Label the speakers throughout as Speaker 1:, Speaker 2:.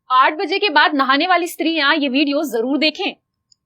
Speaker 1: 8 बजे के बाद नहाने वाली स्त्रियां ये वीडियो जरूर देखें।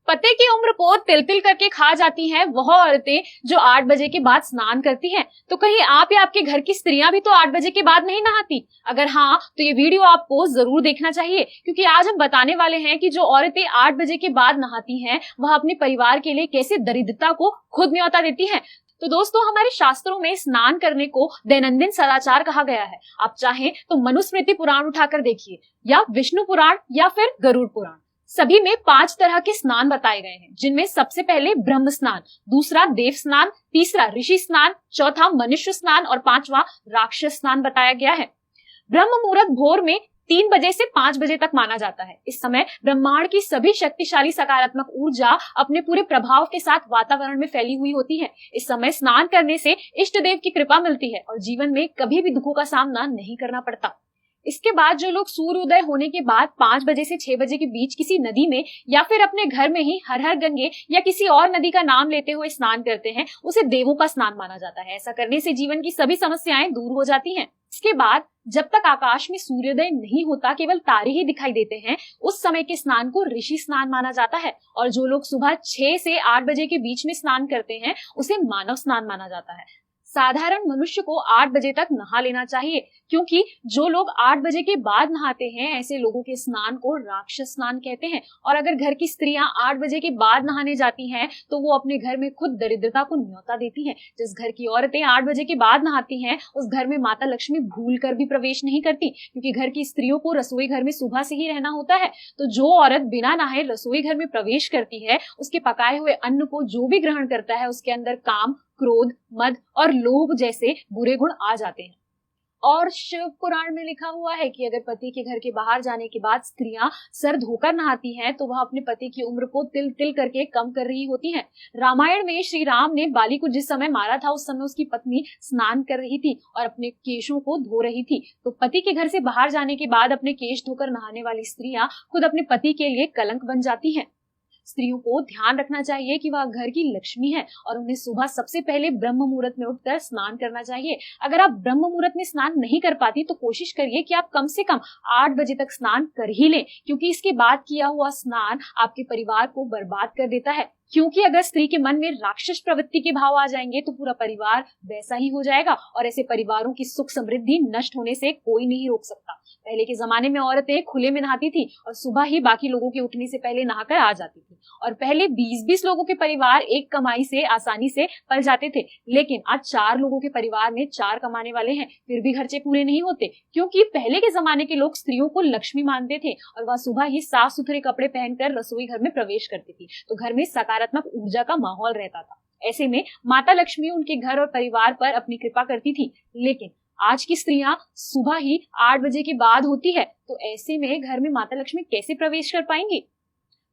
Speaker 1: पति की उम्र को तिल तिल करके खा जाती हैं वह औरतें जो 8 बजे के बाद स्नान करती हैं। तो कहीं आप या आपके घर की स्त्रियां भी तो 8 बजे के बाद नहीं नहाती? अगर हाँ, तो ये वीडियो आपको जरूर देखना चाहिए, क्योंकि आज हम बताने वाले हैं कि जो औरतें 8 बजे के बाद नहाती हैं वह अपने परिवार के लिए कैसे दरिद्रता को खुद न्योता देती हैं। तो दोस्तों, हमारे शास्त्रों में स्नान करने को दैनंदिन सदाचार कहा गया है। आप चाहें तो मनुस्मृति पुराण उठाकर देखिए, या विष्णु पुराण, या फिर गरुड़ पुराण। सभी में 5 तरह के स्नान बताए गए हैं, जिनमें सबसे पहले ब्रह्म स्नान, दूसरा देव स्नान, तीसरा ऋषि स्नान, चौथा मनुष्य स्नान और 5वां राक्षस स्नान बताया गया है। ब्रह्म मुहूर्त भोर में 3 बजे से 5 बजे तक माना जाता है। इस समय ब्रह्मांड की सभी शक्तिशाली सकारात्मक ऊर्जा अपने पूरे प्रभाव के साथ वातावरण में फैली हुई होती है। इस समय स्नान करने से इष्ट देव की कृपा मिलती है और जीवन में कभी भी दुखों का सामना नहीं करना पड़ता। इसके बाद जो लोग सूर्योदय होने के बाद 5 बजे से 6 बजे के बीच किसी नदी में या फिर अपने घर में ही हर हर गंगे या किसी और नदी का नाम लेते हुए स्नान करते हैं, उसे देवों का स्नान माना जाता है। ऐसा करने से जीवन की सभी समस्याएं दूर हो जाती हैं। इसके बाद जब तक आकाश में सूर्योदय नहीं होता, केवल तारे ही दिखाई देते हैं, उस समय के स्नान को ऋषि स्नान माना जाता है। और जो लोग सुबह 6 से 8 बजे के बीच में स्नान करते हैं, उसे मानव स्नान माना जाता है। साधारण मनुष्य को 8 बजे तक नहा लेना चाहिए, क्योंकि जो लोग 8 बजे के बाद नहाते हैं, ऐसे लोगों के स्नान को राक्षस स्नान कहते हैं। और अगर घर की स्त्रियां 8 बजे के बाद नहाने जाती हैं, तो वो अपने घर में खुद दरिद्रता को न्योता देती हैं। जिस घर की औरतें 8 बजे के बाद नहाती हैं, उस घर में माता लक्ष्मी भूल कर भी प्रवेश नहीं करती, क्योंकि घर की स्त्रियों को रसोई घर में सुबह से ही रहना होता है। तो जो औरत बिना नहाए रसोई घर में प्रवेश करती है, उसके पकाए हुए अन्न को जो भी ग्रहण करता है, उसके अंदर काम, क्रोध, मद और लोभ जैसे बुरे गुण आ जाते हैं। और शिव पुराण में लिखा हुआ है कि अगर पति के घर के बाहर जाने के बाद स्त्रियां सर धोकर नहाती हैं, तो वह अपने पति की उम्र को तिल तिल करके कम कर रही होती हैं। रामायण में श्री राम ने बाली को जिस समय मारा था, उस समय उसकी पत्नी स्नान कर रही थी और अपने केशों को धो रही थी। तो पति के घर से बाहर जाने के बाद अपने केश धोकर नहाने वाली स्त्रियां खुद अपने पति के लिए कलंक बन जाती हैं। स्त्रियों को ध्यान रखना चाहिए कि वह घर की लक्ष्मी है और उन्हें सुबह सबसे पहले ब्रह्म मुहूर्त में उठकर स्नान करना चाहिए। अगर आप ब्रह्म मुहूर्त में स्नान नहीं कर पाती, तो कोशिश करिए कि आप कम से कम 8 बजे तक स्नान कर ही लें, क्योंकि इसके बाद किया हुआ स्नान आपके परिवार को बर्बाद कर देता है। क्योंकि अगर स्त्री के मन में राक्षस प्रवृत्ति के भाव आ जाएंगे, तो पूरा परिवार वैसा ही हो जाएगा और ऐसे परिवारों की सुख समृद्धि नष्ट होने से कोई नहीं रोक सकता। पहले के जमाने में औरतें खुले में नहाती थी और सुबह ही बाकी लोगों के उठने से पहले नहाकर आ जाती थी। और पहले 20-20 लोगों के परिवार एक कमाई से आसानी से पल जाते थे, लेकिन आज 4 लोगों के परिवार में 4 कमाने वाले हैं, फिर भी खर्चे पूरे नहीं होते, क्योंकि पहले के जमाने के लोग स्त्रियों को लक्ष्मी मानते थे और वह सुबह ही साफ सुथरे कपड़े पहनकर रसोई घर में प्रवेश करती थी। तो घर में सकारात्मक ऊर्जा का माहौल रहता था। ऐसे में माता लक्ष्मी उनके घर और परिवार पर अपनी कृपा करती थी। लेकिन आज की स्त्रियां सुबह ही 8 बजे के बाद होती है, तो ऐसे में घर में माता लक्ष्मी कैसे प्रवेश कर पाएंगी?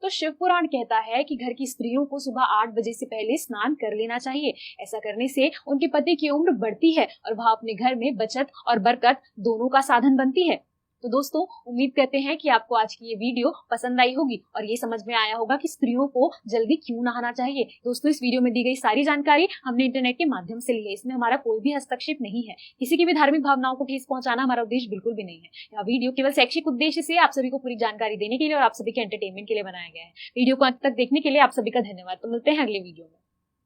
Speaker 1: तो शिव पुराण कहता है कि घर की स्त्रियों को सुबह 8 बजे से पहले स्नान कर लेना चाहिए। ऐसा करने से उनके पति की उम्र बढ़ती है और वह अपने घर में बचत और बरकत दोनों का साधन बनती है। तो दोस्तों, उम्मीद करते हैं कि आपको आज की ये वीडियो पसंद आई होगी और ये समझ में आया होगा कि स्त्रियों को जल्दी क्यों नहाना चाहिए। दोस्तों, इस वीडियो में दी गई सारी जानकारी हमने इंटरनेट के माध्यम से ली है। इसमें हमारा कोई भी हस्तक्षेप नहीं है। किसी की भी धार्मिक भावनाओं को ठेस पहुंचाना हमारा उद्देश्य बिल्कुल भी नहीं है। यह वीडियो केवल शैक्षिक उद्देश्य से आप सभी को पूरी जानकारी देने के लिए और आप सभी के एंटरटेनमेंट के लिए बनाया गया है। वीडियो को अंत तक देखने के लिए आप सभी का धन्यवाद। तो मिलते हैं अगले वीडियो में।